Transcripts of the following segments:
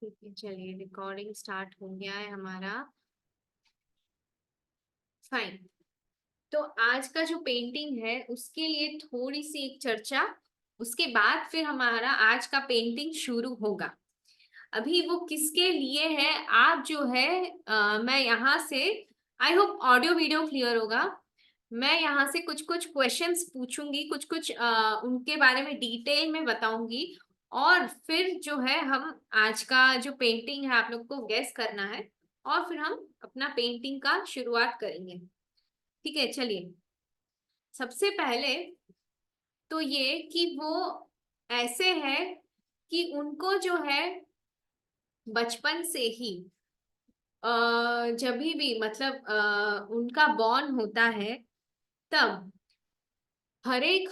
ठीक है, चलिए रिकॉर्डिंग स्टार्ट हो गया है हमारा। फाइन। तो आज का जो पेंटिंग है उसके लिए थोड़ी सी एक चर्चा, उसके बाद फिर हमारा आज का पेंटिंग शुरू होगा। अभी वो किसके लिए है, आप जो है मैं यहाँ से, I hope audio video clear होगा। मैं यहाँ से कुछ कुछ क्वेश्चंस पूछूंगी, कुछ कुछ उनके बारे में डिटेल में बताऊंगी। और फिर जो है हम आज का जो पेंटिंग है आप लोग को गेस करना है, और फिर हम अपना पेंटिंग का शुरुआत करेंगे। ठीक है, चलिए। सबसे पहले तो ये कि वो ऐसे है कि उनको जो है बचपन से ही जब भी मतलब उनका बॉर्न होता है तब हर एक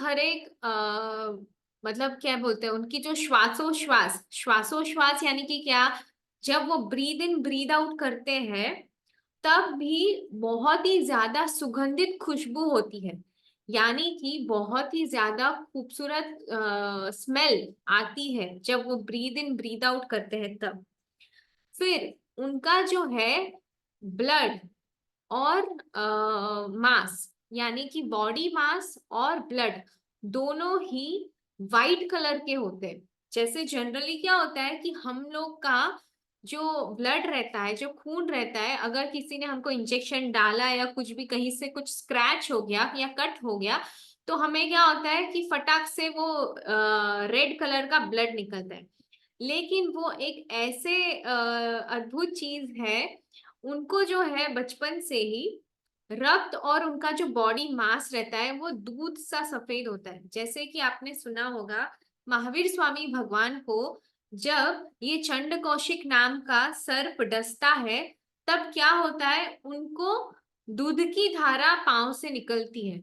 मतलब क्या बोलते हैं, उनकी जो श्वासोश्वास श्वासोश्वास यानी कि क्या, जब वो ब्रीद इन ब्रीद आउट करते हैं तब भी बहुत ही ज्यादा सुगंधित खुशबू होती है। यानी कि बहुत ही ज्यादा खूबसूरत स्मेल आती है जब वो ब्रीद इन ब्रीद आउट करते हैं तब। फिर उनका जो है ब्लड और मास, यानी कि बॉडी मास और ब्लड दोनों ही वाइट कलर के होते हैं। जैसे जनरली क्या होता है कि हम लोग का जो ब्लड रहता है, जो खून रहता है, अगर किसी ने हमको इंजेक्शन डाला या कुछ भी कहीं से कुछ स्क्रैच हो गया या कट हो गया, तो हमें क्या होता है कि फटाक से वो रेड कलर का ब्लड निकलता है। लेकिन वो एक ऐसे अद्भुत चीज है, उनको जो है बचपन से ही रक्त और उनका जो बॉडी मास रहता है वो दूध सा सफेद होता है। जैसे कि आपने सुना होगा महावीर स्वामी भगवान को जब ये चंड कौशिक नाम का सर्प डसता है तब क्या होता है, उनको दूध की धारा पांव से निकलती है।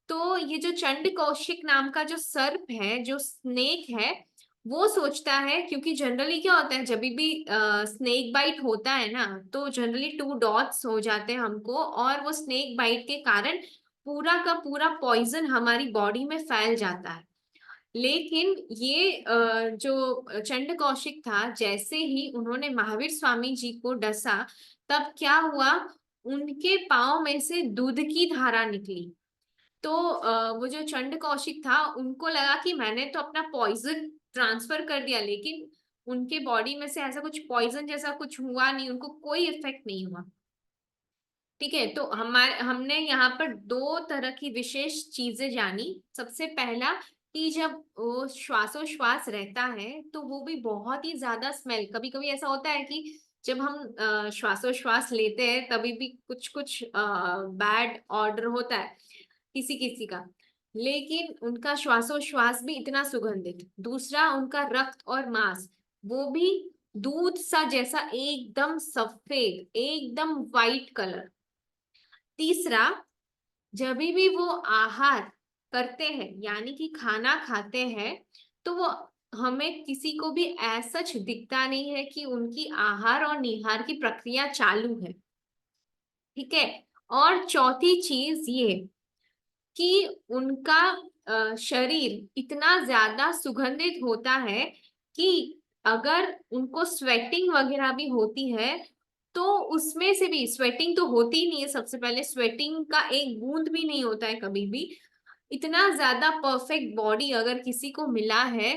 तो ये जो चंड कौशिक नाम का जो सर्प है, जो स्नेक है, वो सोचता है, क्योंकि जनरली क्या होता है जब भी स्नेक बाइट होता है ना, तो जनरली 2 डॉट्स हो जाते हैं हमको, और वो स्नेक बाइट के कारण पूरा का पूरा पॉइजन हमारी बॉडी में फैल जाता है। लेकिन ये जो चंड कौशिक था, जैसे ही उन्होंने महावीर स्वामी जी को डसा तब क्या हुआ, उनके पाँव में से दूध की धारा निकली। तो वो जो चंड कौशिक था उनको लगा कि मैंने तो अपना पॉइजन ट्रांसफर कर दिया, लेकिन उनके बॉडी में से ऐसा कुछ पॉइजन जैसा कुछ हुआ नहीं, उनको कोई इफेक्ट नहीं हुआ। ठीक है, तो हमने यहाँ पर 2 तरह की विशेष चीजें जानी। सबसे पहला कि जब वो श्वासोश्वास रहता है तो वो भी बहुत ही ज्यादा स्मेल, कभी कभी ऐसा होता है कि जब हम श्वासोश्वास लेते हैं तभी भी कुछ कुछ बैड ऑर्डर होता है किसी किसी का, लेकिन उनका श्वासोश्वास भी इतना सुगंधित। दूसरा, उनका रक्त और मांस वो भी दूध सा जैसा एकदम सफेद, एकदम वाइट कलर। तीसरा, जब भी वो आहार करते हैं यानी कि खाना खाते हैं तो वो हमें किसी को भी ऐसा दिखता नहीं है कि उनकी आहार और निहार की प्रक्रिया चालू है। ठीक है। और चौथी चीज ये कि उनका शरीर इतना ज्यादा सुगंधित होता है कि अगर उनको स्वेटिंग वगैरह भी होती है तो उसमें से भी, स्वेटिंग तो होती ही नहीं है, सबसे पहले स्वेटिंग का एक बूंद भी नहीं होता है कभी भी। इतना ज्यादा परफेक्ट बॉडी अगर किसी को मिला है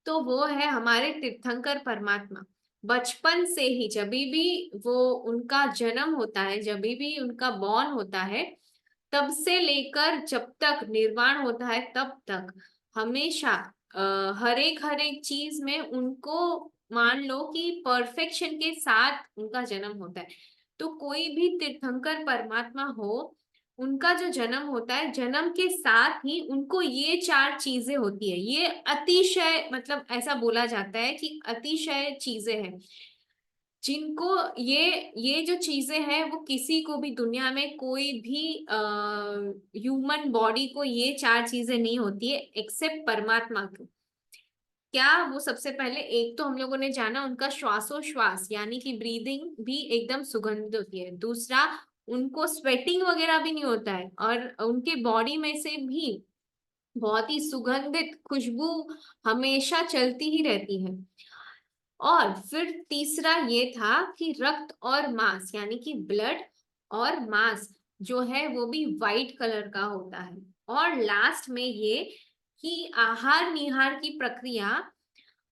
तो वो है हमारे तीर्थंकर परमात्मा। बचपन से ही जब भी वो उनका जन्म होता है, जब भी उनका बॉर्न होता है, तब से लेकर जब तक निर्वाण होता है तब तक हमेशा हर एक चीज में उनको मान लो कि परफेक्शन के साथ उनका जन्म होता है। तो कोई भी तीर्थंकर परमात्मा हो, उनका जो जन्म होता है, जन्म के साथ ही उनको ये 4 चीजें होती है। ये अतिशय, मतलब ऐसा बोला जाता है कि अतिशय चीजें हैं जिनको, ये जो चीजें हैं वो किसी को भी दुनिया में कोई भी ह्यूमन बॉडी को ये 4 चीजें नहीं होती है एक्सेप्ट परमात्मा को। क्या वो, सबसे पहले एक तो हम लोगों ने जाना उनका श्वासोश्वास यानी कि ब्रीदिंग भी एकदम सुगंधित होती है। दूसरा, उनको स्वेटिंग वगैरह भी नहीं होता है, और उनके बॉडी में से भी बहुत ही सुगंधित खुशबू हमेशा चलती ही रहती है। और फिर तीसरा ये था कि रक्त और मांस, यानी कि ब्लड और मांस जो है वो भी वाइट कलर का होता है। और लास्ट में ये कि आहार निहार की प्रक्रिया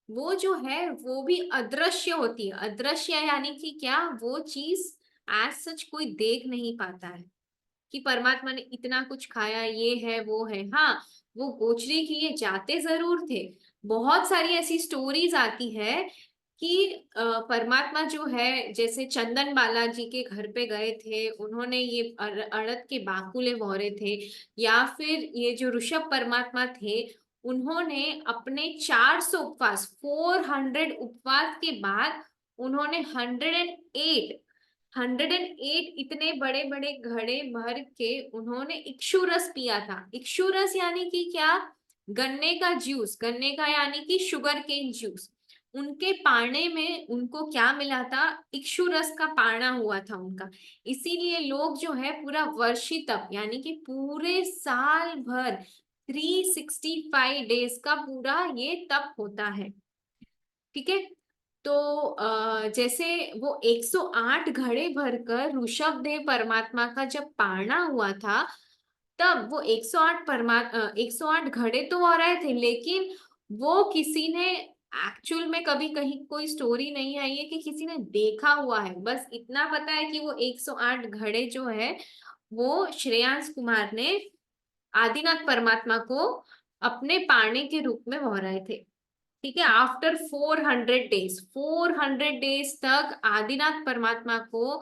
वो जो है वो भी अदृश्य होती है। अदृश्य यानी कि क्या, वो चीज एज सच कोई देख नहीं पाता है कि परमात्मा ने इतना कुछ खाया, ये है वो है। हाँ, वो गोचरी किए जाते जरूर थे। बहुत सारी ऐसी स्टोरीज आती है कि परमात्मा जो है, जैसे चंदन बालाजी के घर पे गए थे, उन्होंने ये अड़द के बाकुले भौरे थे। या फिर ये जो ऋषभ परमात्मा थे, उन्होंने अपने 400 उपवास, 400 उपवास के बाद उन्होंने 108 इतने बड़े बड़े घड़े भर के उन्होंने इक्षु रस पिया था। इक्षु रस यानी कि क्या, गन्ने का जूस, गन्ने का यानी कि शुगर केन जूस। उनके पाने में उनको क्या मिला था, इक्षु रस का पाना हुआ था उनका। इसीलिए लोग जो है पूरा वर्षी तप, यानी कि पूरे साल भर 365 डेज का पूरा ये तप होता है। ठीक है। तो जैसे वो 108 घड़े भरकर ऋषभ देव परमात्मा का जब पारना हुआ था, तब वो 108 घड़े तो हो रहे थे, लेकिन वो किसी ने एक्चुअल में कभी कहीं कोई स्टोरी नहीं आई है कि किसी ने देखा हुआ है। बस इतना पता है कि वो 108 घड़े जो है वो श्रेयांश कुमार ने आदिनाथ परमात्मा को अपने पारने के रूप में वहां थे। ठीक है। आफ्टर 400 डेज, 400 डेज तक आदिनाथ परमात्मा को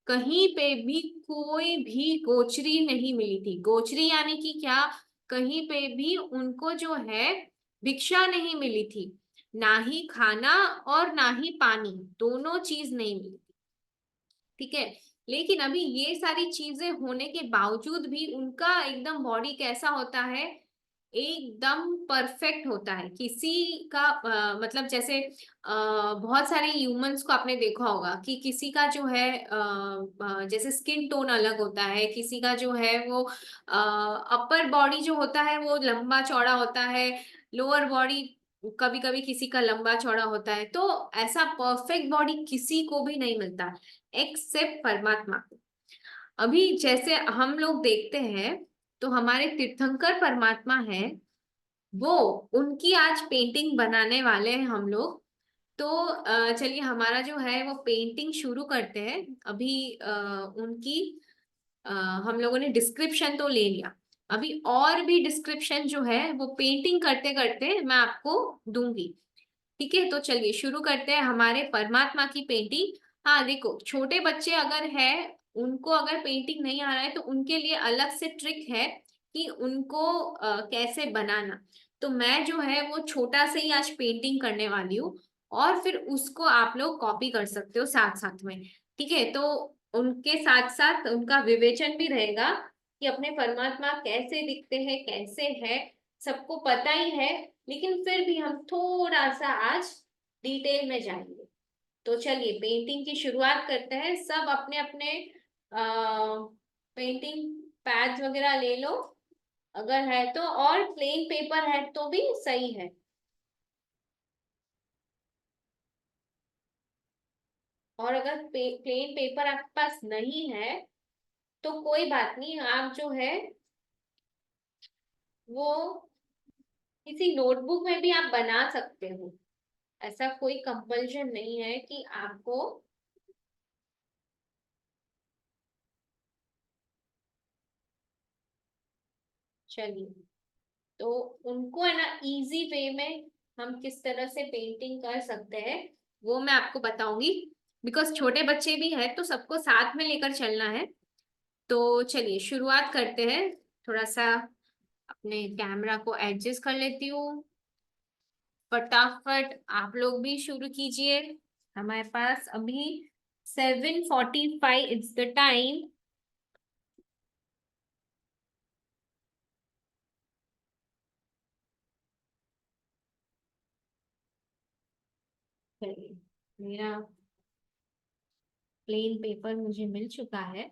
कहीं पे भी कोई भी गोचरी नहीं मिली थी। गोचरी यानी कि क्या, कहीं पे भी उनको जो है भिक्षा नहीं मिली थी। ना ही खाना और ना ही पानी, दोनों चीज नहीं मिली थी। ठीक है। लेकिन अभी ये सारी चीजें होने के बावजूद भी उनका एकदम बॉडी कैसा होता है, एकदम परफेक्ट होता है। किसी का मतलब जैसे बहुत सारे ह्यूमंस को आपने देखा होगा कि किसी का जो है जैसे स्किन टोन अलग होता है, किसी का जो है वो अपर बॉडी जो होता है वो लंबा चौड़ा होता है, लोअर बॉडी कभी कभी किसी का लंबा चौड़ा होता है। तो ऐसा परफेक्ट बॉडी किसी को भी नहीं मिलता एक्सेप्ट परमात्मा को। अभी जैसे हम लोग देखते हैं, तो हमारे तीर्थंकर परमात्मा है, वो उनकी आज पेंटिंग बनाने वाले हैं हम लोग। तो चलिए हमारा जो है वो पेंटिंग शुरू करते हैं। अभी उनकी अ, हम लोगों ने डिस्क्रिप्शन तो ले लिया, अभी और भी डिस्क्रिप्शन जो है वो पेंटिंग करते करते मैं आपको दूंगी। ठीक है। तो चलिए शुरू करते हैं हमारे परमात्मा की पेंटिंग। हाँ देखो, छोटे बच्चे अगर है, उनको अगर पेंटिंग नहीं आ रहा है तो उनके लिए अलग से ट्रिक है कि उनको कैसे बनाना। तो मैं जो है वो छोटा से ही आज पेंटिंग करने वाली हूँ, और फिर उसको आप लोग कॉपी कर सकते हो साथ साथ में। ठीक है। तो उनके साथ साथ उनका विवेचन भी रहेगा कि अपने परमात्मा कैसे दिखते हैं, कैसे है, सबको पता ही है। लेकिन फिर भी हम थोड़ा सा आज डिटेल में जाएंगे। तो चलिए पेंटिंग की शुरुआत करते हैं। सब अपने अपने पेंटिंग पैड्स वगैरह ले लो अगर है तो, और प्लेन पेपर है तो भी सही है। और अगर प्लेन पेपर आपके पास नहीं है तो कोई बात नहीं, आप जो है वो किसी नोटबुक में भी आप बना सकते हो। ऐसा कोई कंपल्शन नहीं है कि आपको। चलिए, तो उनको है ना इजी वे में हम किस तरह से पेंटिंग कर सकते हैं वो मैं आपको बताऊंगी। बिकॉज छोटे बच्चे भी है तो सबको साथ में लेकर चलना है। तो चलिए शुरुआत करते हैं। थोड़ा सा अपने कैमरा को एडजस्ट कर लेती हूँ। फटाफट आप लोग भी शुरू कीजिए। हमारे पास अभी 7:45 इट्स द टाइम। चलिए, मेरा प्लेन पेपर मुझे मिल चुका है,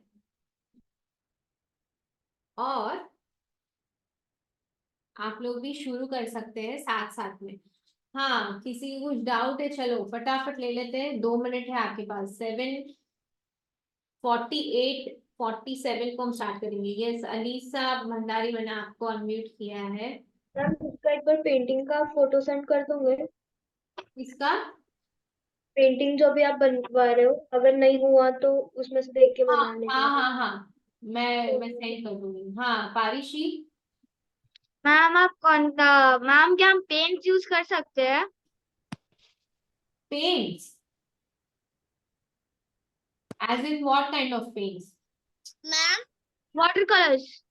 और आप लोग भी शुरू कर सकते हैं साथ साथ में। हाँ, किसी को कुछ डाउट है? चलो फटाफट ले लेते हैं, 2 मिनट है आपके पास। 7:48 47 को हम स्टार्ट करेंगे। यस अलीसा भंडारी, मैंने आपको अनम्यूट किया है। मैम इसका एक बार पेंटिंग का फोटो सेंड कर दोगे? इसका? पेंटिंग जो भी आप बनवा रहे हो, अगर नहीं हुआ तो उसमें से देख के हाँ बना हाँ लेना फिर। हाँ हाँ, मैं सेंड कर दूंगी। हाँ पारिशी। मैम आप कौन मैम क्या हम पेंट यूज कर सकते हैं? Paints? As in what kind of paints? Ma'am water colours.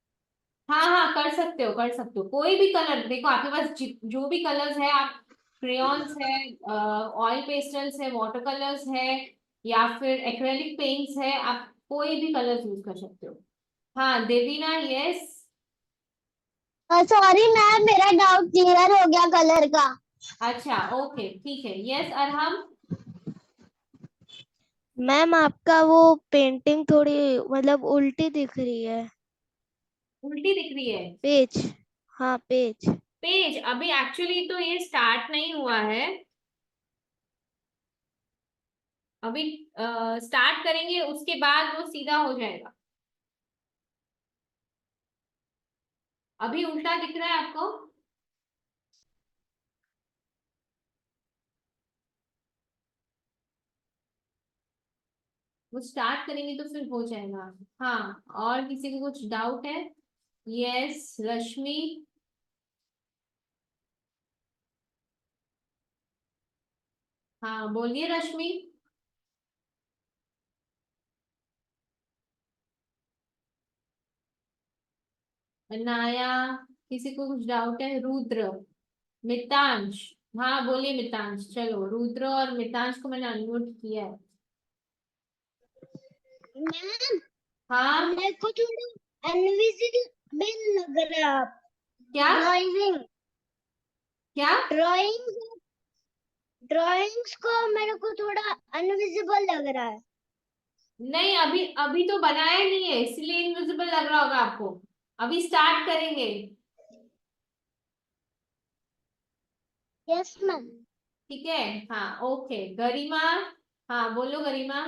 हाँ हाँ, कर सकते हो, कर सकते हो, कोई भी कलर। देखो आपके पास जो भी कलर्स है, आप क्रेयॉन्स है, ऑयल पेस्टल्स है, वाटर कलर्स है, या फिर एक्रेलिक पेंट्स है, आप कोई भी कलर्स यूज कर सकते हो। हाँ देवीना, यस। सॉरी मैम मेरा डाउट क्लियर हो गया कलर का। अच्छा ओके ठीक है। यस अरहम। मैम आपका वो पेंटिंग थोड़ी मतलब उल्टी दिख रही है। उल्टी दिख रही है? पेज। हाँ पेज। पेज? अभी एक्चुअली तो ये स्टार्ट नहीं हुआ है, अभी स्टार्ट करेंगे उसके बाद वो सीधा हो जाएगा। अभी उल्टा दिख रहा है आपको? वो स्टार्ट करेंगे तो फिर हो जाएगा। हाँ, और किसी को कुछ डाउट है? यस रश्मि। हाँ बोलिए रश्मि। नाया। किसी को कुछ डाउट है? रुद्र। मितांश। हाँ बोलिए मितांश। चलो रुद्र और मितांश को मैंने अनम्यूट किया है। मैम हाँ। मेरे को थोड़ा इनविजिबल लग रहा है। क्या? ड्राइंग क्या? ड्राइंग ड्राइंग्स को मेरे को थोड़ा अनविजिबल लग रहा है। नहीं, अभी अभी तो बनाया नहीं है, इसलिए इनविजिबल लग रहा होगा आपको। अभी स्टार्ट करेंगे। Yes ma'am. ठीक है। हाँ ओके गरिमा। हाँ बोलो गरिमा,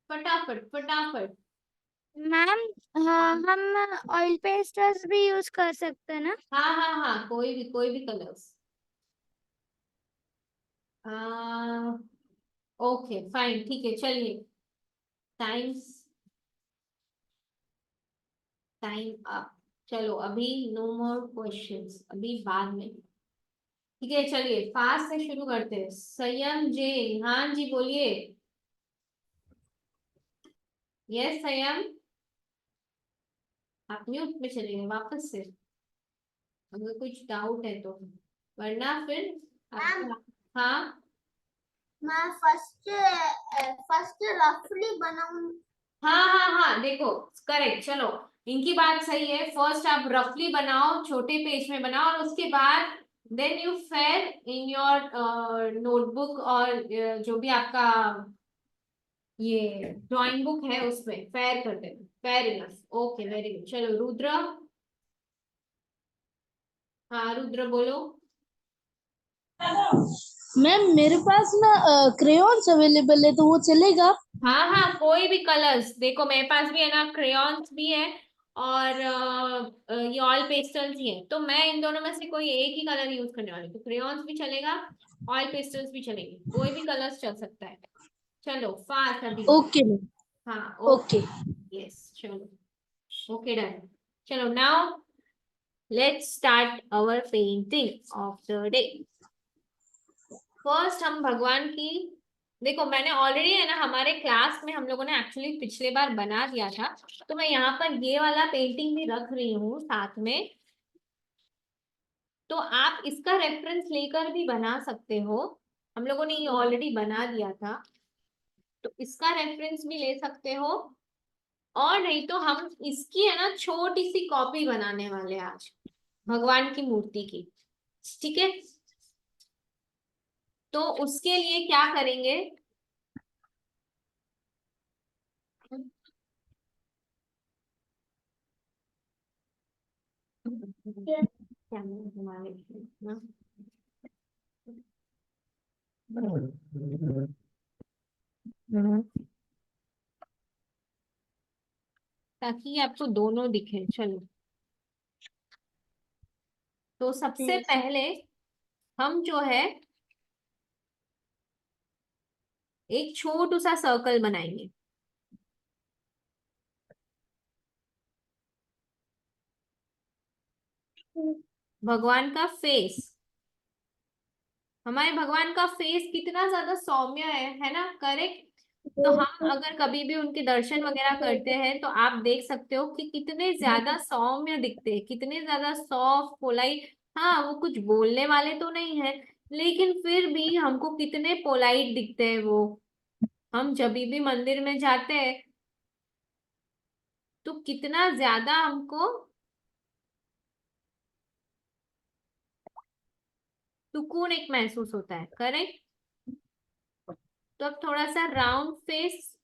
फटाफट फटाफट। मैम हाँ हाँ हम ऑयल पेस्टर्स भी यूज कर सकते हैं ना? हाँ हाँ हाँ, कोई भी कलर्स। आ, ओके फाइन, ठीक है चलिए। Times time up. चलो अभी नो मोर क्वेश्चंस, अभी बाद में। ठीक है चलिए फास्ट से शुरू करते हैं। संयम जे। हाँ जी बोलिए। यस संयम, आप म्यूट में चले गए वापस से, अगर कुछ डाउट है तो, वरना फिर मैम आपको। हाँ मैं फर्स्ट फर्स्ट रफली बनाऊं? हाँ हाँ हाँ, देखो करेक्ट। चलो इनकी बात सही है, फर्स्ट आप रफली बनाओ, छोटे पेज में बनाओ, और उसके बाद then you fair in your notebook, और जो भी आपका ये ड्राइंग बुक है उसमें फेयर कर देना। Fair enough, okay very good. चलो रुद्र। हाँ रुद्र बोलो। मैम मेरे पास ना क्रेयॉन्स अवेलेबल है तो वो चलेगा? हाँ हाँ, कोई भी कलर्स, देखो मेरे पास भी है ना, क्रेयॉन्स भी है, और ये ऑयल पेस्टल्स ही है, तो मैं इन दोनों में से कोई एक ही कलर यूज करने वाली हूँ। तो क्रेयॉन्स भी चलेगा, ऑयल पेस्टल्स भी चलेंगे, कोई भी कलर्स चल सकता है। चलो फास्ट अभी। Okay ma'am. हाँ ओके। ओके। यस चलो। Okay done. चलो now let's start our painting of the day. First हम भगवान की, देखो मैंने ऑलरेडी है ना, हमारे क्लास में हम लोगों ने एक्चुअली पिछले बार बना दिया था, तो मैं यहाँ पर ये वाला पेंटिंग भी रख रही हूँ साथ में, तो आप इसका रेफरेंस लेकर भी बना सकते हो। हम लोगों ने ये ऑलरेडी बना दिया था, तो इसका रेफरेंस भी ले सकते हो, और नहीं तो हम इसकी है ना छोटी सी कॉपी बनाने वाले हैं आज, भगवान की मूर्ति की। ठीक है, तो उसके लिए क्या करेंगे? कैमरा घुमा लेते हैं ना, ताकि आपको दोनों दिखे। चलो, तो सबसे पहले हम जो है एक छोटू सा सर्कल बनाएंगे। भगवान का फेस, हमारे भगवान का फेस कितना ज्यादा सौम्य है ना, करेक्ट। तो हम अगर कभी भी उनके दर्शन वगैरह करते हैं तो आप देख सकते हो कि कितने ज्यादा सौम्य दिखते हैं, कितने ज्यादा सॉफ्ट पोलाइट। हाँ, वो कुछ बोलने वाले तो नहीं है, लेकिन फिर भी हमको कितने पोलाइट दिखते हैं वो। हम जब भी मंदिर में जाते हैं तो कितना ज्यादा हमको सुकून एक महसूस होता है, करेक्ट। तो अब थोड़ा सा राउंड फेस,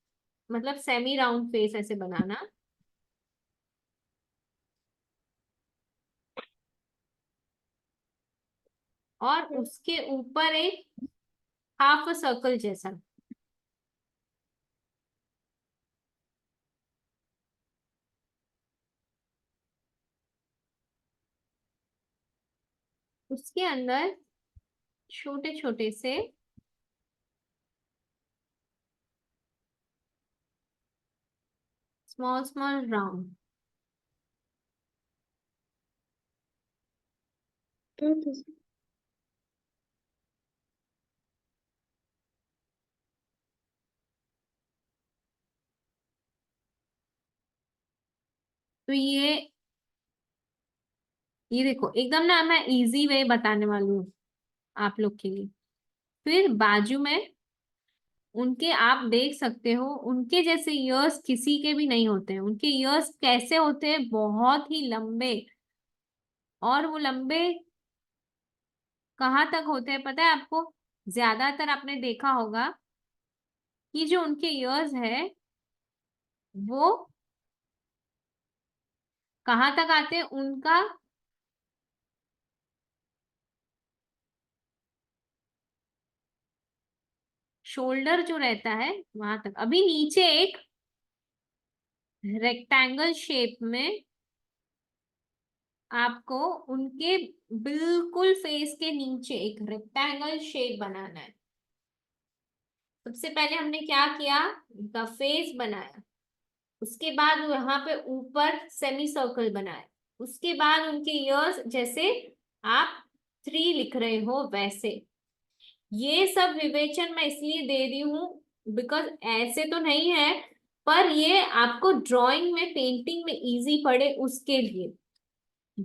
मतलब सेमी राउंड फेस ऐसे बनाना, और उसके ऊपर एक हाफ सर्कल जैसा। उसके अंदर छोटे छोटे से स्मॉल स्मॉल राउंड। तो ये देखो, एकदम ना मैं इजी वे बताने वाली हूँ आप लोग के लिए। फिर बाजू में उनके आप देख सकते हो, उनके जैसे ईयर्स किसी के भी नहीं होते हैं। उनके ईयर्स कैसे होते हैं, बहुत ही लंबे। और वो लंबे कहाँ तक होते हैं पता है आपको? ज्यादातर आपने देखा होगा कि जो उनके ईयर्स है वो कहाँ तक आते हैं, उनका शोल्डर जो रहता है वहां तक। अभी नीचे एक रेक्टेंगल शेप में आपको उनके बिल्कुल फेस के नीचे एक रेक्टेंगल शेप बनाना है। सबसे पहले हमने क्या किया, उनका फेस बनाया। उसके बाद यहाँ पे ऊपर सेमी सर्कल बनाया। उसके बाद उनके ईयर्स जैसे आप 3 लिख रहे हो वैसे। ये सब विवेचन मैं इसलिए दे रही हूँ बिकॉज ऐसे तो नहीं है, पर ये आपको ड्राइंग में, पेंटिंग में इजी पड़े उसके लिए।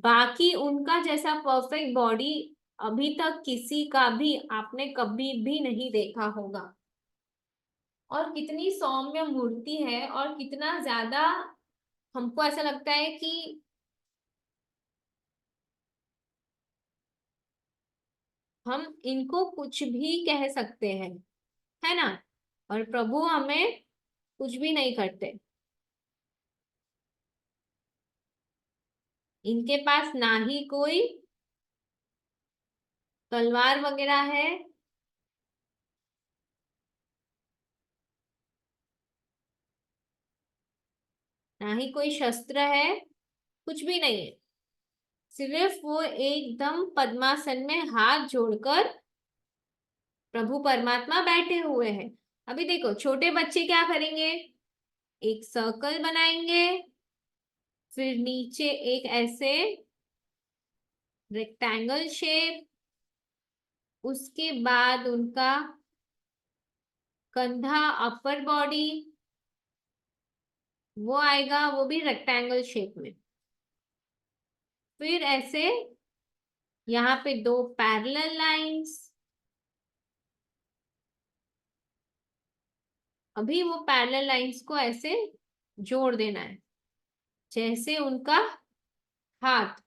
बाकी उनका जैसा परफेक्ट बॉडी अभी तक किसी का भी आपने कभी भी नहीं देखा होगा। और कितनी सौम्य मूर्ति है, और कितना ज्यादा हमको ऐसा लगता है कि हम इनको कुछ भी कह सकते हैं, है ना। और प्रभु हमें कुछ भी नहीं करते। इनके पास ना ही कोई तलवार वगैरह है, ना ही कोई शस्त्र है, कुछ भी नहीं है। सिर्फ वो एकदम पद्मासन में हाथ जोड़कर प्रभु परमात्मा बैठे हुए हैं। अभी देखो, छोटे बच्चे क्या करेंगे, एक सर्कल बनाएंगे, फिर नीचे एक ऐसे रेक्टेंगल शेप, उसके बाद उनका कंधा, अपर बॉडी वो आएगा, वो भी रेक्टेंगल शेप में। फिर ऐसे यहाँ पे 2 पैरेलल लाइंस। अभी वो पैरेलल लाइंस को ऐसे जोड़ देना है, जैसे उनका हाथ।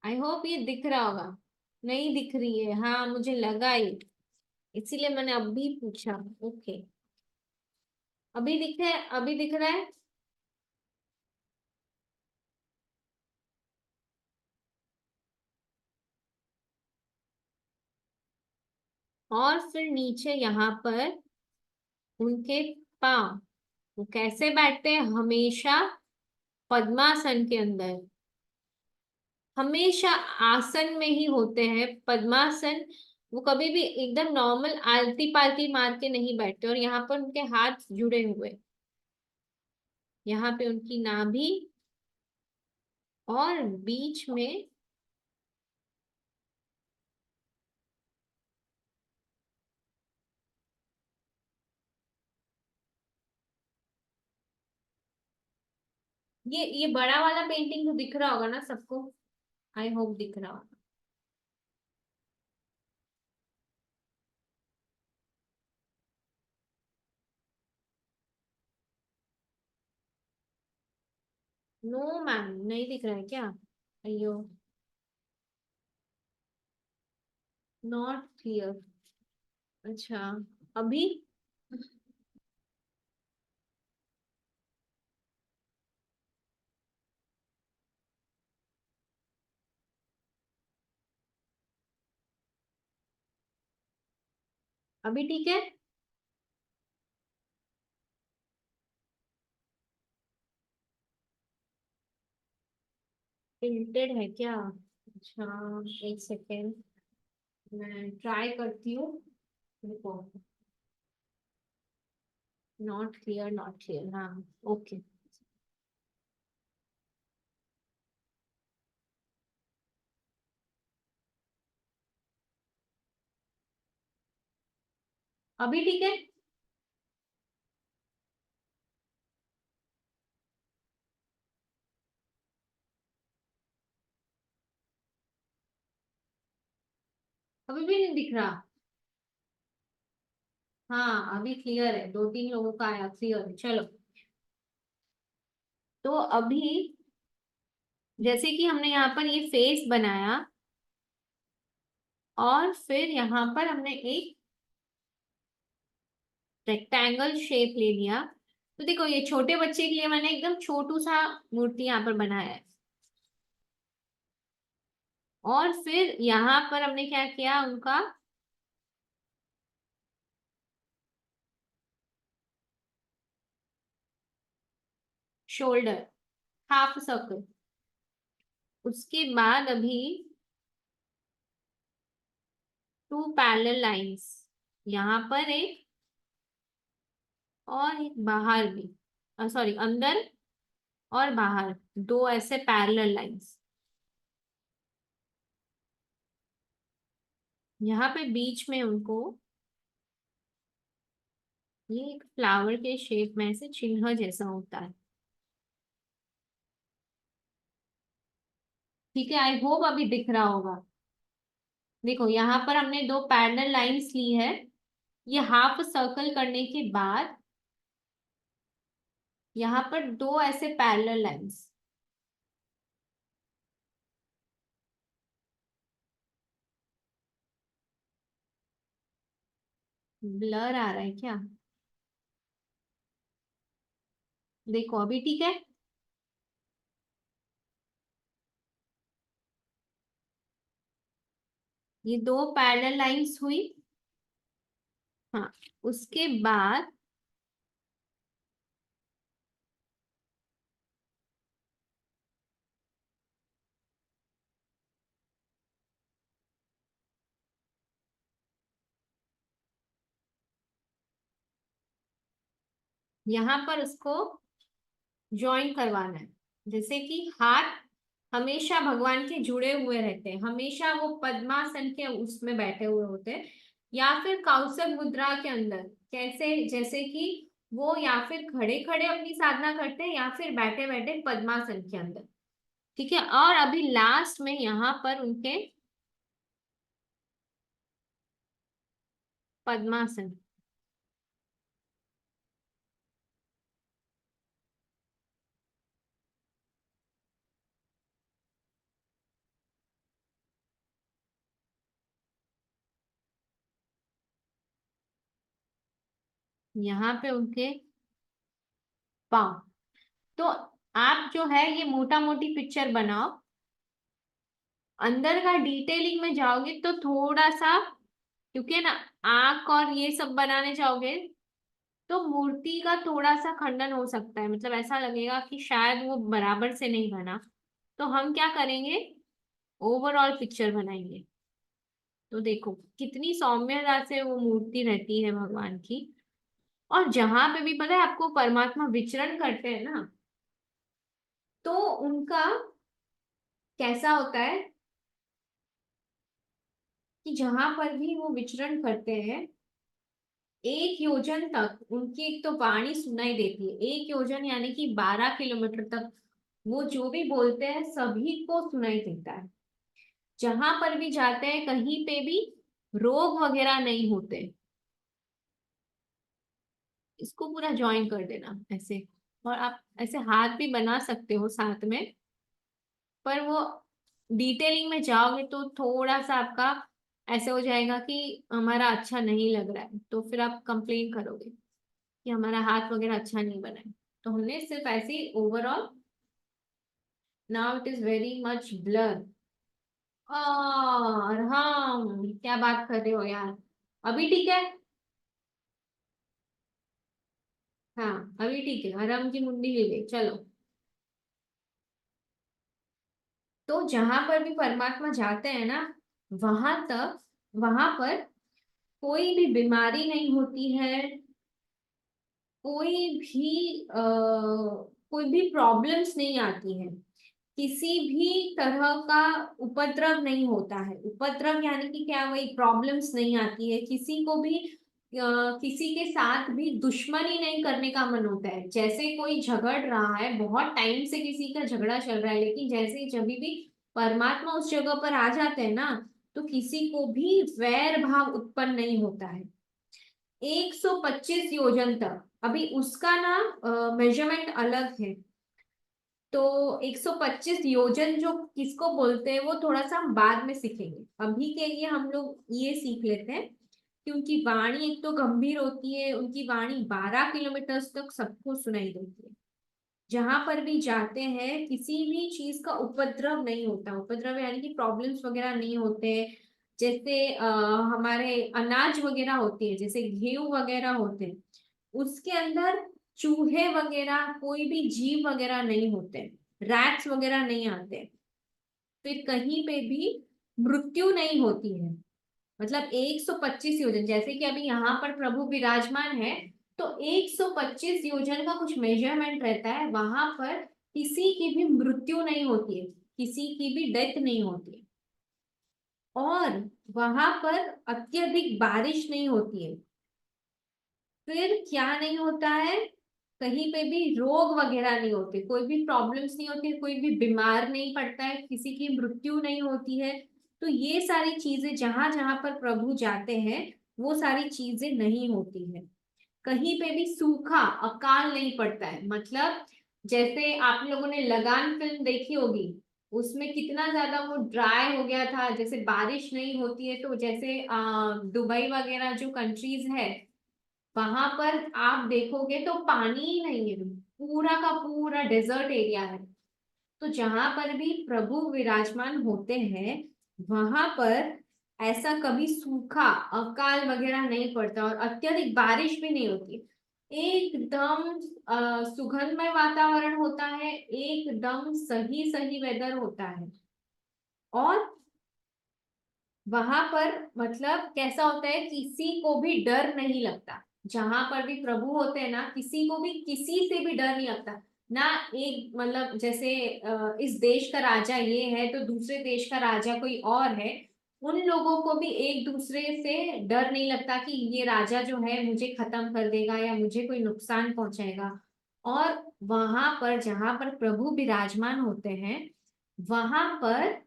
आई होप ये दिख रहा होगा। नहीं दिख रही है, हाँ मुझे लगा ही, इसीलिए मैंने अभी पूछा। ओके, अभी दिख है, अभी दिख रहा है। और फिर नीचे यहाँ पर उनके पाँव, वो कैसे बैठते हैं, हमेशा पद्मासन के अंदर, हमेशा आसन में ही होते हैं। पद्मासन, वो कभी भी एकदम नॉर्मल आलती पालती मार के नहीं बैठते। और यहाँ पर उनके हाथ जुड़े हुए, यहाँ पे उनकी नाभि, और बीच में ये बड़ा वाला पेंटिंग तो दिख रहा होगा ना सबको, आई होप दिख रहा होगा। नो मैम, नहीं दिख रहा है क्या? अयो, नॉट क्लियर। अच्छा, अभी? अभी ठीक है? टिल्टेड है क्या? अच्छा, एक सेकेंड, मैं ट्राई करती हूँ। रुको, नॉट क्लियर, नॉट क्लियर, हाँ, ओके। अभी ठीक है? अभी भी नहीं दिख रहा? हाँ, अभी क्लियर है, दो तीन लोगों का आया, क्लियर है, चलो। तो अभी जैसे कि हमने यहाँ पर ये फेस बनाया, और फिर यहाँ पर हमने एक रेक्टेंगल शेप ले लिया। तो देखो, ये छोटे बच्चे के लिए मैंने एकदम छोटू सा मूर्ति यहाँ पर बनाया है। और फिर यहाँ पर हमने क्या किया, उनका शोल्डर, हाफ सर्कल। उसके बाद अभी टू पैरेलल लाइंस, यहाँ पर एक, और एक बाहर भी, सॉरी, अंदर और बाहर, दो ऐसे पैरेलल लाइंस। यहाँ पे बीच में उनको ये एक फ्लावर के शेप में ऐसे चिन्ह जैसा होता है। ठीक है, आई होप अभी दिख रहा होगा। देखो, यहाँ पर हमने दो पैरेलल लाइंस ली है। ये हाफ सर्कल करने के बाद यहाँ पर दो ऐसे पैरेलल लाइंस। ब्लर आ रहा है क्या? देखो, अभी ठीक है? ये दो पैरेलल लाइंस हुई। हाँ, उसके बाद यहाँ पर उसको ज्वाइन करवाना है। जैसे कि हाथ हमेशा भगवान के जुड़े हुए रहते हैं, हमेशा वो पद्मासन के उसमें बैठे हुए होते हैं, या फिर कौशल मुद्रा के अंदर। कैसे? जैसे कि वो या फिर खड़े खड़े अपनी साधना करते हैं, या फिर बैठे बैठे पद्मासन के अंदर। ठीक है, और अभी लास्ट में यहाँ पर उनके पद्मासन, यहाँ पे उनके पाँव। तो आप जो है ये मोटा मोटी पिक्चर बनाओ। अंदर का डिटेलिंग में जाओगे तो थोड़ा सा क्योंकि ना आंख और ये सब बनाने जाओगे तो मूर्ति का थोड़ा सा खंडन हो सकता है, मतलब ऐसा लगेगा कि शायद वो बराबर से नहीं बना। तो हम क्या करेंगे, ओवरऑल पिक्चर बनाएंगे। तो देखो कितनी सौम्यता से वो मूर्ति रहती है भगवान की। और जहां पे भी पता है आपको परमात्मा विचरण करते हैं ना, तो उनका कैसा होता है कि जहां पर भी वो विचरण करते हैं, 1 योजन तक उनकी एक तो वाणी सुनाई देती है। 1 योजन यानी कि 12 किलोमीटर तक वो जो भी बोलते हैं सभी को सुनाई देता है। जहां पर भी जाते हैं कहीं पे भी रोग वगैरह नहीं होते। इसको पूरा ज्वाइन कर देना ऐसे। और आप ऐसे हाथ भी बना सकते हो साथ में, पर वो डिटेलिंग में जाओगे तो थोड़ा सा आपका ऐसे हो जाएगा कि हमारा अच्छा नहीं लग रहा है, तो फिर आप कंप्लेन करोगे कि हमारा हाथ वगैरह अच्छा नहीं बना है। तो हमने सिर्फ ऐसे ही overall, now it is very much blur. और हम क्या बात कर रहे हो यार, अभी ठीक है। हाँ अभी ठीक है, हरम की मुंडी ले गई, चलो। तो जहां पर भी परमात्मा जाते हैं ना, वहां पर कोई भी बीमारी नहीं होती है, कोई भी कोई भी प्रॉब्लम्स नहीं आती है, किसी भी तरह का उपद्रव नहीं होता है। उपद्रव यानी कि क्या, वही प्रॉब्लम्स नहीं आती है, किसी को भी किसी के साथ भी दुश्मनी नहीं करने का मन होता है। जैसे कोई झगड़ रहा है, बहुत टाइम से किसी का झगड़ा चल रहा है, लेकिन जैसे ही जब भी परमात्मा उस जगह पर आ जाते हैं ना, तो किसी को भी वैर भाव उत्पन्न नहीं होता है। 125 योजन तक, अभी उसका ना मेजरमेंट अलग है। तो 125 योजन जो किसको बोलते हैं वो थोड़ा सा हम बाद में सीखेंगे। अभी के लिए हम लोग ये सीख लेते हैं कि उनकी वाणी एक तो गंभीर होती है, उनकी वाणी 12 किलोमीटर तक सबको सुनाई देती है। जहां पर भी जाते हैं किसी भी चीज का उपद्रव नहीं होता। उपद्रव यानी कि प्रॉब्लम्स वगैरह नहीं होते। जैसे हमारे अनाज वगैरह होती है, जैसे गेहूं वगैरह होते हैं, उसके अंदर चूहे वगैरह कोई भी जीव वगैरह नहीं होते, रैट्स वगैरह नहीं आते, फिर कहीं पे भी मृत्यु नहीं होती है। मतलब 125 योजन, जैसे कि अभी यहाँ पर प्रभु विराजमान है, तो 125 योजन का कुछ मेजरमेंट रहता है। वहां पर किसी की भी मृत्यु नहीं होती है, किसी की भी डेथ नहीं होती है। और वहां पर अत्यधिक बारिश नहीं होती है। फिर क्या नहीं होता है, कहीं पे भी रोग वगैरह नहीं होते, कोई भी प्रॉब्लम्स नहीं होती, कोई भी बीमार नहीं पड़ता है, किसी की मृत्यु नहीं होती है। तो ये सारी चीजें जहां जहां पर प्रभु जाते हैं वो सारी चीजें नहीं होती है। कहीं पे भी सूखा अकाल नहीं पड़ता है। मतलब जैसे आप लोगों ने लगान फिल्म देखी होगी, उसमें कितना ज्यादा वो ड्राई हो गया था, जैसे बारिश नहीं होती है। तो जैसे दुबई वगैरह जो कंट्रीज है, वहां पर आप देखोगे तो पानी ही नहीं है, पूरा का पूरा डेजर्ट एरिया है। तो जहां पर भी प्रभु विराजमान होते हैं वहां पर ऐसा कभी सूखा अकाल वगैरह नहीं पड़ता, और अत्यधिक बारिश भी नहीं होती। एकदम सुगंधमय वातावरण होता है, एकदम सही सही वेदर होता है। और वहां पर मतलब कैसा होता है, किसी को भी डर नहीं लगता। जहां पर भी प्रभु होते हैं ना, किसी को भी किसी से भी डर नहीं लगता ना। एक मतलब जैसे इस देश का राजा ये है तो दूसरे देश का राजा कोई और है, उन लोगों को भी एक दूसरे से डर नहीं लगता कि ये राजा जो है मुझे खत्म कर देगा या मुझे कोई नुकसान पहुंचाएगा। और वहां पर जहां पर प्रभु विराजमान होते हैं वहां पर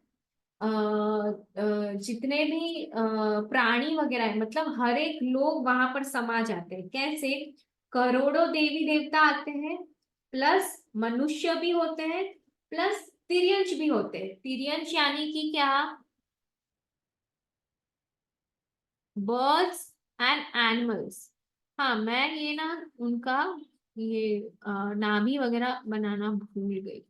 जितने भी प्राणी वगैरह है, मतलब हर एक लोग वहां पर समा जाते हैं। कैसे, करोड़ों देवी देवता आते हैं, प्लस मनुष्य भी होते हैं, प्लस तिर्यंश भी होते हैं। तिर्यंश यानी कि क्या, बर्ड्स एंड एनिमल्स। हाँ मैं ये ना उनका ये नाभि वगैरह बनाना भूल गई।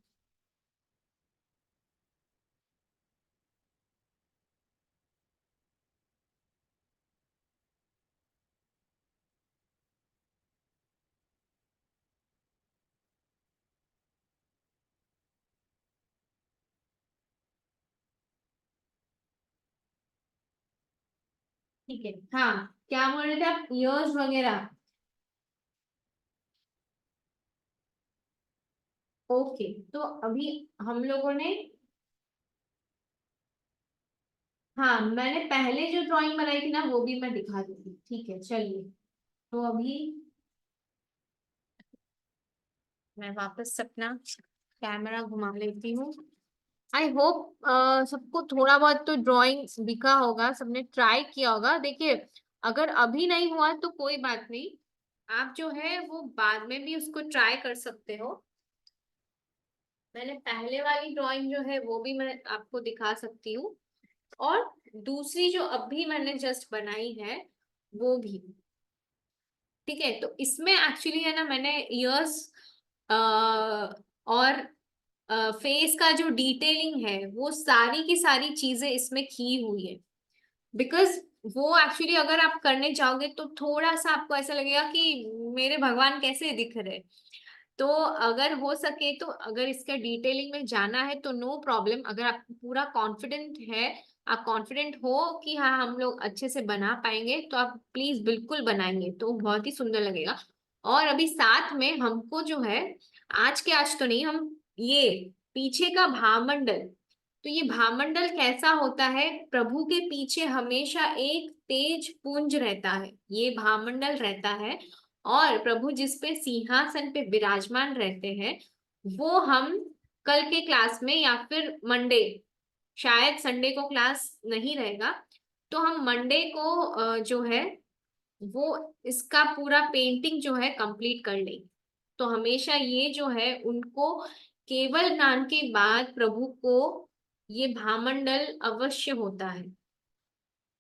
ठीक है, हाँ क्या बोल रहे थे आप, ईयर्स वगैरह। ओके, तो अभी हम लोगों ने, हाँ मैंने पहले जो ड्राइंग बनाई थी ना वो भी मैं दिखा दूंगी, ठीक है चलिए। तो अभी मैं वापस अपना कैमरा घुमा लेती हूँ। आई होप सबको थोड़ा बहुत तो ड्राइंग दिखा होगा, सबने ट्राई किया होगा। देखिए अगर अभी नहीं हुआ तो कोई बात नहीं, आप जो है वो बाद में भी उसको ट्राई कर सकते हो। मैंने पहले वाली ड्राइंग जो है वो भी मैं आपको दिखा सकती हूँ, और दूसरी जो अभी मैंने जस्ट बनाई है वो भी। ठीक है, तो इसमें एक्चुअली है ना, मैंने ईयर्स और फेस का जो डिटेलिंग है वो सारी की सारी चीजें इसमें की हुई है। बिकॉज वो एक्चुअली अगर आप करने जाओगे तो थोड़ा सा आपको ऐसा लगेगा कि मेरे भगवान कैसे दिख रहे। तो अगर हो सके तो अगर इसका डिटेलिंग में जाना है तो नो प्रॉब्लम, अगर आपको पूरा कॉन्फिडेंट है, आप कॉन्फिडेंट हो कि हाँ हम लोग अच्छे से बना पाएंगे, तो आप प्लीज बिल्कुल बनाएंगे तो बहुत ही सुंदर लगेगा। और अभी साथ में हमको जो है, आज के आज तो नहीं, हम ये पीछे का भावमंडल, तो ये भावमंडल कैसा होता है, प्रभु के पीछे हमेशा एक तेज पुंज रहता है, ये भावमंडल रहता है। और प्रभु जिस पे सिंहासन पे विराजमान रहते हैं, वो हम कल के क्लास में या फिर मंडे, शायद संडे को क्लास नहीं रहेगा, तो हम मंडे को जो है वो इसका पूरा पेंटिंग जो है कंप्लीट कर लेंगे। तो हमेशा ये जो है उनको केवल ज्ञान के बाद प्रभु को ये भामंडल अवश्य होता है,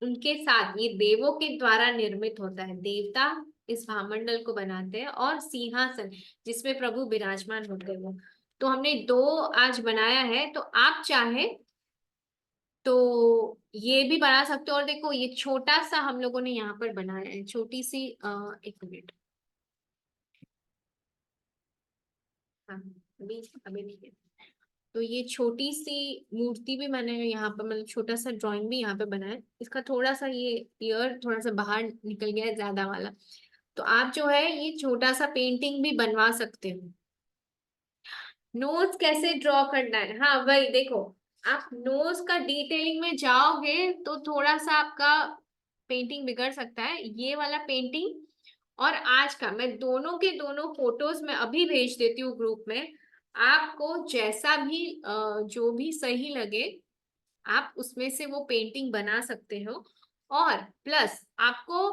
उनके साथ ये देवों के द्वारा निर्मित होता है, देवता इस भामंडल को बनाते हैं और सिंहासन जिसमें प्रभु विराजमान होते हैं वो। तो हमने दो आज बनाया है, तो आप चाहे तो ये भी बना सकते हो। और देखो ये छोटा सा हम लोगों ने यहाँ पर बनाया है, छोटी सी एक मिनट, हाँ अभी अभी नहीं है। तो ये छोटी सी मूर्ति भी मैंने यहाँ पर, मतलब छोटा सा ड्राइंग भी यहाँ पे बनाया है। इसका थोड़ा सा ये ईयर थोड़ा सा बाहर निकल गया है ज्यादा वाला, तो आप जो है ये छोटा सा पेंटिंग भी बनवा सकते हो। नोज कैसे ड्रॉ करना है, हाँ वही देखो, आप नोज का डिटेलिंग में जाओगे तो थोड़ा सा आपका पेंटिंग बिगड़ सकता है। ये वाला पेंटिंग और आज का मैं दोनों के दोनों फोटोज में अभी भेज देती हूँ ग्रुप में, आपको जैसा भी जो भी सही लगे आप उसमें से वो पेंटिंग बना सकते हो। और प्लस आपको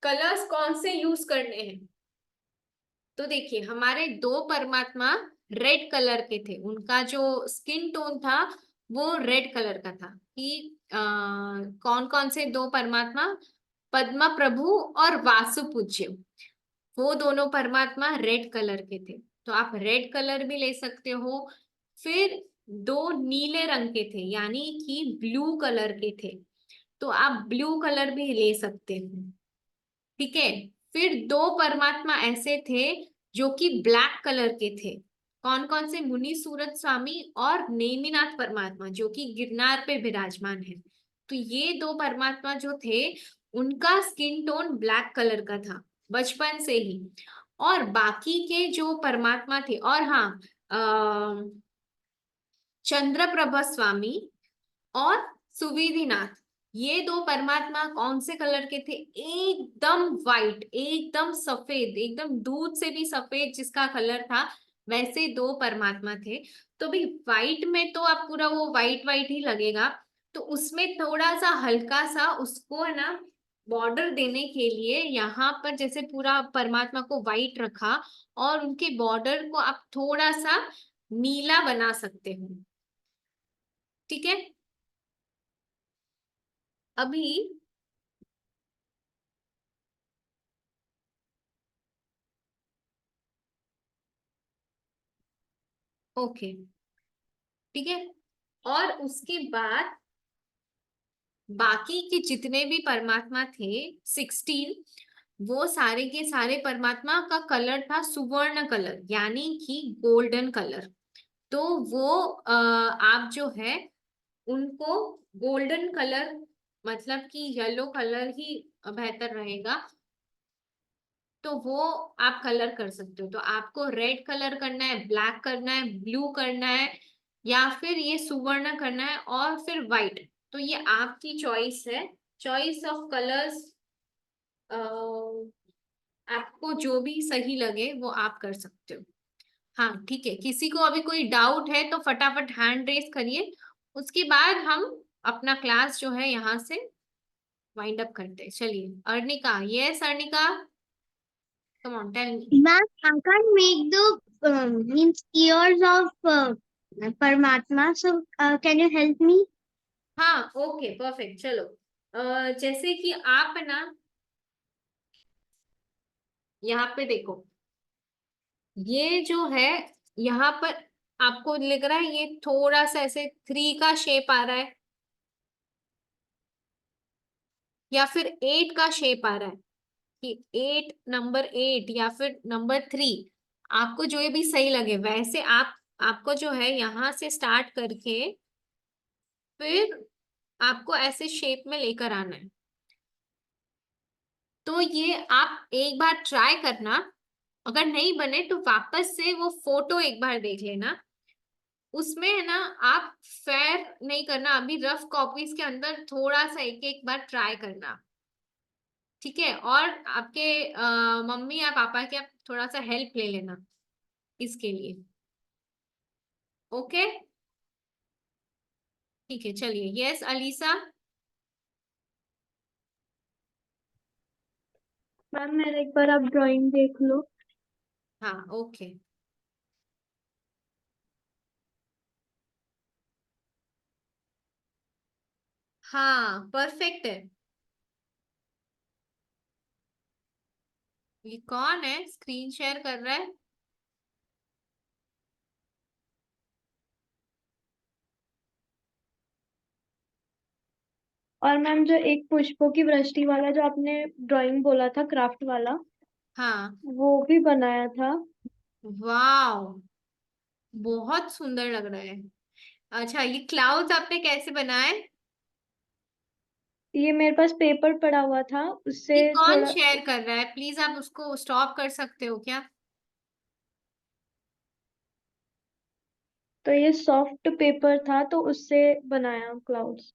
कलर्स कौन से यूज करने हैं, तो देखिए हमारे दो परमात्मा रेड कलर के थे, उनका जो स्किन टोन था वो रेड कलर का था। कि कौन कौन से दो परमात्मा, पद्मा प्रभु और वासुपूज्य, वो दोनों परमात्मा रेड कलर के थे, तो आप रेड कलर भी ले सकते हो। फिर दो नीले रंग के थे यानी कि ब्लू कलर के थे, तो आप ब्लू कलर भी ले सकते हो। ठीक है, फिर दो परमात्मा ऐसे थे जो कि ब्लैक कलर के थे, कौन कौन से, मुनि सूरत स्वामी और नेमिनाथ परमात्मा जो कि गिरनार पे विराजमान है। तो ये दो परमात्मा जो थे उनका स्किन टोन ब्लैक कलर का था बचपन से ही। और बाकी के जो परमात्मा थे, और हाँ चंद्रप्रभा स्वामी और सुविधिनाथ, ये दो परमात्मा कौन से कलर के थे, एकदम वाइट, एकदम सफेद, एकदम दूध से भी सफेद जिसका कलर था, वैसे दो परमात्मा थे। तो भी वाइट में तो आप पूरा वो वाइट वाइट ही लगेगा, तो उसमें थोड़ा सा हल्का सा उसको है ना बॉर्डर देने के लिए यहाँ पर जैसे पूरा परमात्मा को वाइट रखा, और उनके बॉर्डर को आप थोड़ा सा नीला बना सकते हो। ठीक है, अभी ओके, ठीक है। और उसके बाद बाकी के जितने भी परमात्मा थे 16, वो सारे के सारे परमात्मा का कलर था सुवर्ण कलर यानी कि गोल्डन कलर। तो वो आप जो है उनको गोल्डन कलर मतलब कि येलो कलर ही बेहतर रहेगा, तो वो आप कलर कर सकते हो। तो आपको रेड कलर करना है, ब्लैक करना है, ब्लू करना है, या फिर ये सुवर्ण करना है, और फिर व्हाइट। तो ये आपकी चॉइस है, चॉइस ऑफ कलर्स। आपको जो भी सही लगे वो आप कर सकते हो। हाँ ठीक है, किसी को अभी कोई डाउट है तो फटाफट हैंड रेस करिए, उसके बाद हम अपना क्लास जो है यहाँ से वाइंड अप करते हैं। चलिए Arnika, yes Arnika, come on tell me. Ma'am, I can't make the means ears of Paramatma. So, can you help me? हाँ ओके परफेक्ट, चलो जैसे कि आप है ना, यहाँ पे देखो, ये जो है यहाँ पर आपको लग रहा है ये थोड़ा सा ऐसे 3 का शेप आ रहा है, या फिर 8 का शेप आ रहा है, कि 8, नंबर 8 या फिर नंबर 3, आपको जो ये भी सही लगे वैसे आप, आपको जो है यहाँ से स्टार्ट करके फिर आपको ऐसे शेप में लेकर आना है। तो ये आप एक बार ट्राई करना, अगर नहीं बने तो वापस से वो फोटो एक बार देख लेना, उसमें है ना, आप फेयर नहीं करना, अभी रफ कॉपीज के अंदर थोड़ा सा एक एक बार ट्राई करना, ठीक है। और आपके मम्मी या पापा के आप थोड़ा सा हेल्प ले लेना इसके लिए, ओके ठीक है। चलिए यस अलीसा। मैम मेरा एक बार आप ड्राइंग देख लो। हाँ ओके, हाँ परफेक्ट है। ये कौन है स्क्रीन शेयर कर रहा है? और मैम जो एक पुष्पों की वृष्टि वाला जो आपने ड्राइंग बोला था क्राफ्ट वाला, हाँ, वो भी बनाया था। वाओ, बहुत सुंदर लग रहा है। अच्छा, ये क्लाउड्स आपने कैसे बनाए? ये मेरे पास पेपर पड़ा हुआ था, उससे ये कौन थोड़ा। शेयर कर रहा है? प्लीज आप उसको स्टॉप कर सकते हो क्या? तो ये सॉफ्ट पेपर था तो उससे बनाया क्लाउड्स।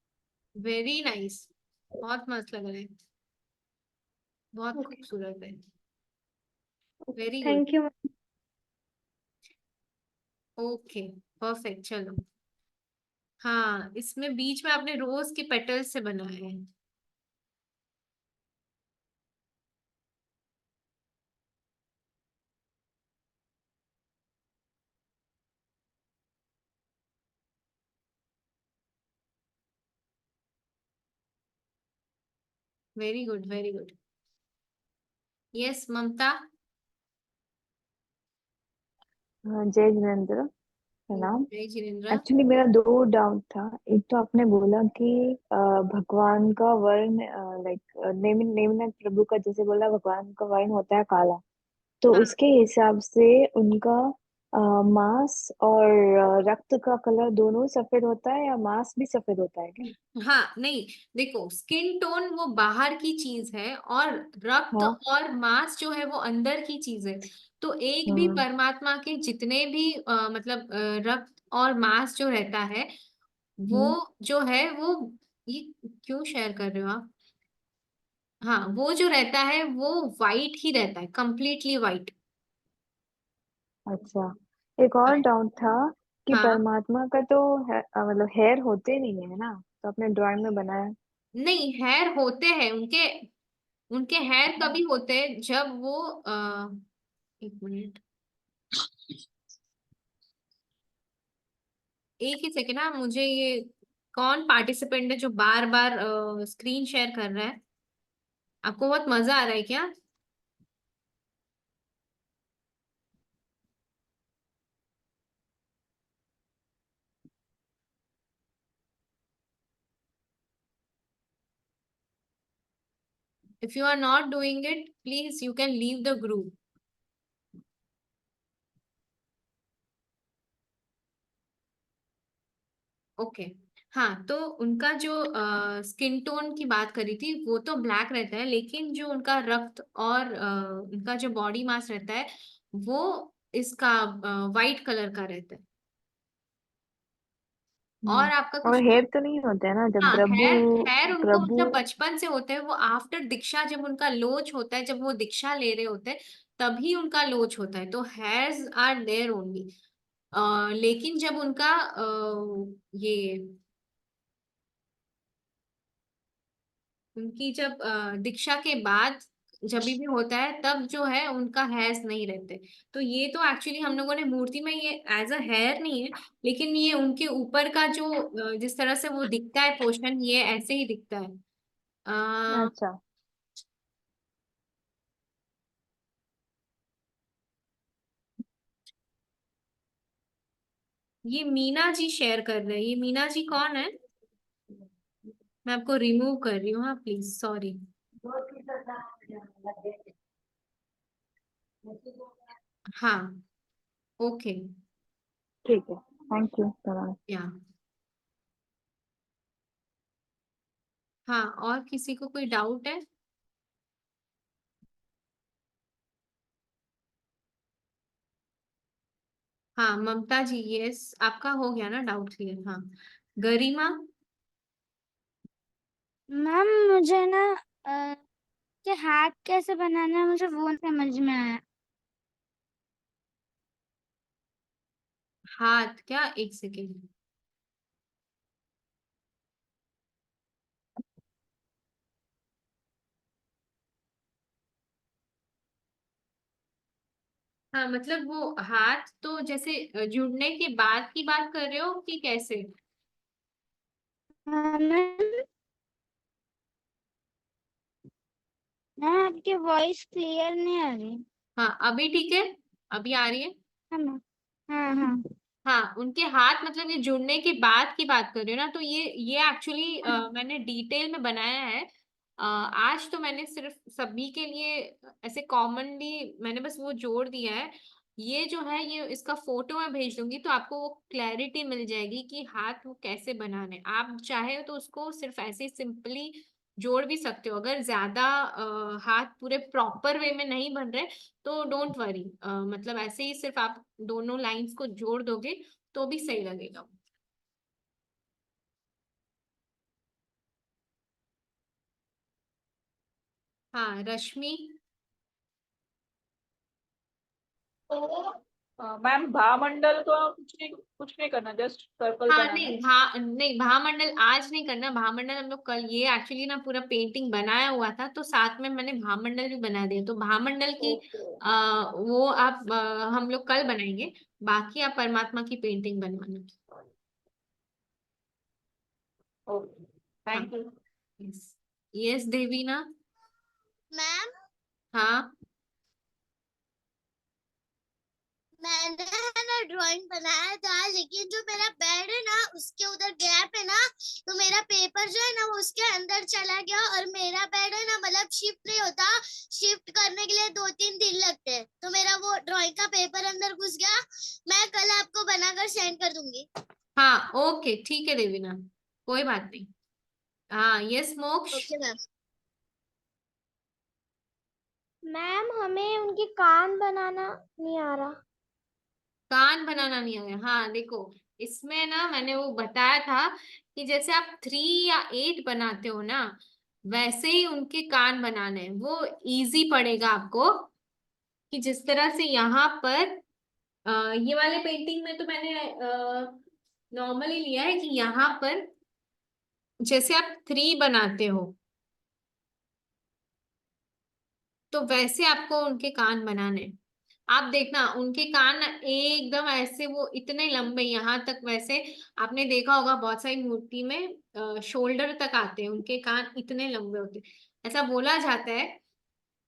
वेरी नाइस, बहुत मस्त लग रहा है, बहुत ओके। खूबसूरत है। Okay, very good, thank you. Okay perfect. चलो, हाँ इसमें बीच में आपने रोज के पेटल्स से बनाए हैं। Very good, very good. Yes Mamta. हाँ, जय जिनेन्द्र प्रणाम। जय जिनेन्द्र। एक्चुअली मेरा दो डाउट था। एक तो आपने बोला कि भगवान का वर्ण, लाइक नेमिनाथ प्रभु का जैसे बोला भगवान का वर्ण होता है काला, तो हाँ उसके हिसाब से उनका मांस और रक्त का कलर दोनों सफेद होता है या मांस भी सफेद होता है क्या? हाँ, नहीं, देखो स्किन टोन वो बाहर की चीज है, और रक्त हाँ। और मांस जो है वो अंदर की चीज है। तो एक भी हम्म। परमात्मा के जितने भी मतलब रक्त और मांस जो रहता है, वो हम्म। जो है वो, ये क्यों शेयर कर रहे हो आप? हाँ, वो जो रहता है वो वाइट ही रहता है, कंप्लीटली वाइट। अच्छा, एक और डाउट था कि हाँ, परमात्मा का तो मतलब हेयर होते नहीं है ना, तो आपने ड्राइंग में बनाया। नहीं हेयर होते हैं उनके, उनके हेयर कभी होते हैं जब वो एक मिनट, एक ही सेकेंड, ना मुझे ये कौन पार्टिसिपेंट है जो बार बार स्क्रीन शेयर कर रहा है? आपको बहुत मजा आ रहा है क्या? If you are not doing it please you can leave the group. Okay, हाँ, तो उनका जो स्किन टोन की बात करी थी वो तो ब्लैक रहता है, लेकिन जो उनका रक्त और उनका जो बॉडी मास रहता है वो इसका वाइट कलर का रहता है। और आपका और कुछ। हेयर तो नहीं होते हैं ना जब हाँ, प्रभु हेयर हेयर उनको प्रभु मतलब बचपन से होते हैं, वो आफ्टर दीक्षा जब उनका लोच होता है, जब वो दीक्षा ले रहे होते हैं तभी उनका लोच होता है, तो हेयर्स आर देयर ओनली। लेकिन जब उनका ये उनकी जब दीक्षा के बाद जब भी होता है तब जो है उनका हेयर्स नहीं रहते। तो ये तो एक्चुअली हम लोगों ने मूर्ति में ये एज अ हेयर नहीं है, लेकिन ये उनके ऊपर का जो जिस तरह से वो दिखता है पोर्शन, ये ऐसे ही दिखता है। अ, अच्छा। ये मीना जी शेयर कर रहे हैं, ये मीना जी कौन है? मैं आपको रिमूव कर रही हूँ, हाँ प्लीज, सॉरी। हाँ, ओके। ठीक है, थैंक यू सो मच। या हाँ, और किसी को कोई डाउट है? हाँ, ममता जी, यस, आपका हो गया ना डाउट क्लियर? हाँ, गरिमा। मैम मुझे ना कि हाथ कैसे बनाना है मुझे वो नहीं समझ में आया। हाथ क्या, एक सेकेंड। हाँ, मतलब वो हाथ तो जैसे जुड़ने के बाद की बात कर रहे हो कि कैसे? मैम मैम आपकी वॉइस क्लियर नहीं आ रही। हाँ, अभी ठीक है, अभी आ रही है। हाँ मैम। हाँ हाँ। हाँ, उनके हाथ मतलब ये जुड़ने के बाद की बात कर रही हो ना, तो ये एक्चुअली मैंने डिटेल में बनाया है। आज तो मैंने सिर्फ सभी के लिए ऐसे कॉमनली मैंने बस वो जोड़ दिया है। ये जो है ये इसका फोटो मैं भेज दूंगी तो आपको वो क्लैरिटी मिल जाएगी कि हाथ वो कैसे बनाने। आप चाहे तो उसको सिर्फ ऐसे सिंपली जोड़ भी सकते हो, अगर ज्यादा हाथ पूरे प्रॉपर वे में नहीं बन रहे तो डोंट वरी, मतलब ऐसे ही सिर्फ आप दोनों लाइंस को जोड़ दोगे तो भी सही लगेगा। हाँ, रश्मि। तो मैम भामंडल को कुछ नहीं करना, जस्ट सर्कल हाँ, बनाना नहीं है। नहीं, भामंडल आज नहीं करना, भामंडल हम लोग कल, ये एक्चुअली ना पूरा पेंटिंग बनाया हुआ था तो साथ में मैंने भामंडल भी बना दिया, तो भामंडल की ओके। वो आप हम लोग कल बनाएंगे। बाकी आप परमात्मा की पेंटिंग बनवाना। ओके, हाँ, thank you. Yes, yes Devina. Ma'am हाँ, मैंने है ना ड्राइंग बनाया था, लेकिन जो मेरा बेड है ना उसके उधर गैप है ना, तो मेरा पेपर जो है ना वो उसके अंदर चला गया और मेरा बेड है ना मतलब शिफ्ट नहीं होता। शिफ्ट करने के लिए 2-3 दिन लगते हैं, तो मेरा वो ड्राइंग का पेपर अंदर घुस गया। मैं कल आपको बनाकर सेंड कर दूंगी। हाँ, ओके, ठीक है देवीना, कोई बात नहीं। हाँ, यस मोक्ष। Okay ma'am. मैम हमें उनके कान बनाना नहीं आ रहा। कान बनाना नहीं आया? हाँ देखो, इसमें ना मैंने वो बताया था कि जैसे आप 3 या 8 बनाते हो ना, वैसे ही उनके कान बनाने हैं। वो इजी पड़ेगा आपको कि जिस तरह से यहाँ पर ये वाले पेंटिंग में तो मैंने नॉर्मली लिया है कि यहाँ पर जैसे आप 3 बनाते हो तो वैसे आपको उनके कान बनाने हैं। आप देखना उनके कान एकदम ऐसे वो इतने लंबे यहाँ तक, वैसे आपने देखा होगा बहुत सारी मूर्ति में शोल्डर तक आते हैं उनके कान, इतने लंबे होते हैं। ऐसा बोला जाता है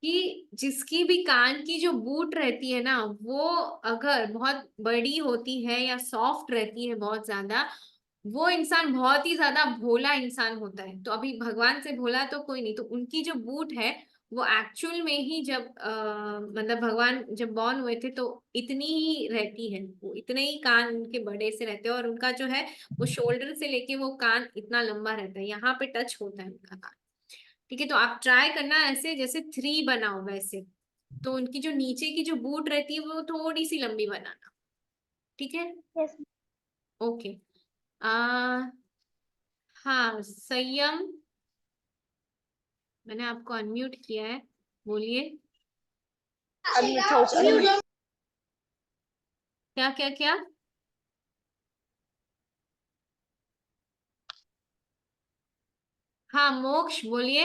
कि जिसकी भी कान की जो बूट रहती है ना वो अगर बहुत बड़ी होती है या सॉफ्ट रहती है बहुत ज्यादा, वो इंसान बहुत ही ज्यादा भोला इंसान होता है। तो अभी भगवान से भोला तो कोई नहीं, तो उनकी जो बूट है वो एक्चुअल में ही जब मतलब भगवान जब बॉर्न हुए थे तो इतनी ही रहती है, वो इतने ही कान उनके बड़े से रहते हैं, और उनका जो है वो शोल्डर से लेके वो कान इतना लंबा रहता है, यहाँ पे टच होता है उनका कान। ठीक है, तो आप ट्राई करना ऐसे जैसे 3 बनाओ वैसे, तो उनकी जो नीचे की जो बूट रहती है वो थोड़ी सी लंबी बनाना। ठीक है, यस। ओके। आ हाँ संयम, मैंने आपको अनम्यूट किया है, बोलिए। क्या क्या क्या? हाँ मोक्ष बोलिए।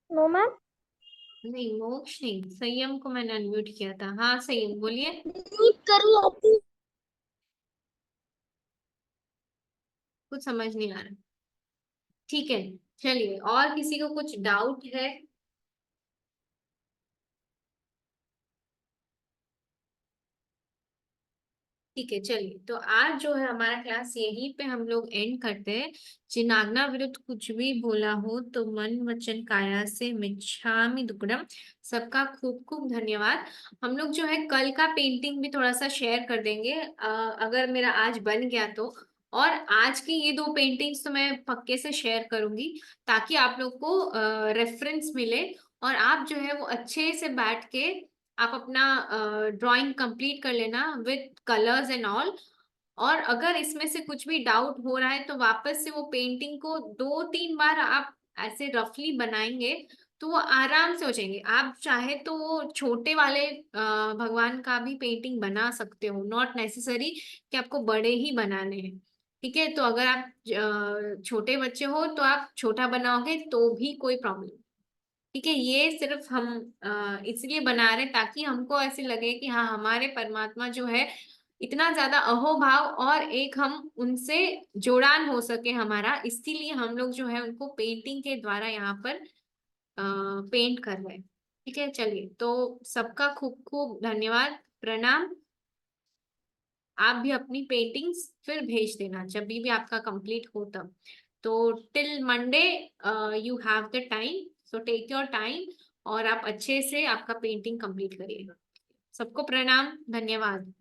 No ma'am. नहीं मोक्ष नहीं, संयम को मैंने अनम्यूट किया था। हाँ संयम बोलिए। म्यूट कर लो अपनी। कुछ समझ नहीं आ रहा। ठीक है, चलिए, और किसी को कुछ डाउट है? ठीक है, चलिए, तो आज जो है हमारा क्लास यहीं पे हम लोग एंड करते हैं। जिनाग्ना विरुद्ध कुछ भी बोला हो तो मन वचन काया से मिच्छामि दुक्कडम। सबका खूब खूब धन्यवाद। हम लोग जो है कल का पेंटिंग भी थोड़ा सा शेयर कर देंगे, अगर मेरा आज बन गया तो। और आज की ये 2 पेंटिंग्स तो मैं पक्के से शेयर करूंगी, ताकि आप लोग को रेफरेंस मिले, और आप जो है वो अच्छे से बैठ के आप अपना ड्राइंग कंप्लीट कर लेना विद कलर्स एंड ऑल। और अगर इसमें से कुछ भी डाउट हो रहा है तो वापस से वो पेंटिंग को 2-3 बार आप ऐसे रफली बनाएंगे तो वो आराम से हो जाएंगे। आप चाहे तो वो छोटे वाले भगवान का भी पेंटिंग बना सकते हो, नॉट नेसेसरी कि आपको बड़े ही बनाने हैं। ठीक है, तो अगर आप छोटे बच्चे हो तो आप छोटा बनाओगे तो भी कोई प्रॉब्लम। ठीक है, ये सिर्फ हम इसलिए बना रहे ताकि हमको ऐसे लगे कि हाँ हमारे परमात्मा जो है इतना ज्यादा अहोभाव, और एक हम उनसे जोड़ान हो सके हमारा, इसीलिए हम लोग जो है उनको पेंटिंग के द्वारा यहाँ पर पेंट कर रहे हैं। ठीक है, चलिए, तो सबका खूब खूब धन्यवाद, प्रणाम। आप भी अपनी पेंटिंग्स फिर भेज देना जब भी आपका कंप्लीट हो तब। तो till Monday you have the time, so take your time, और आप अच्छे से आपका पेंटिंग कंप्लीट करिए। सबको प्रणाम, धन्यवाद।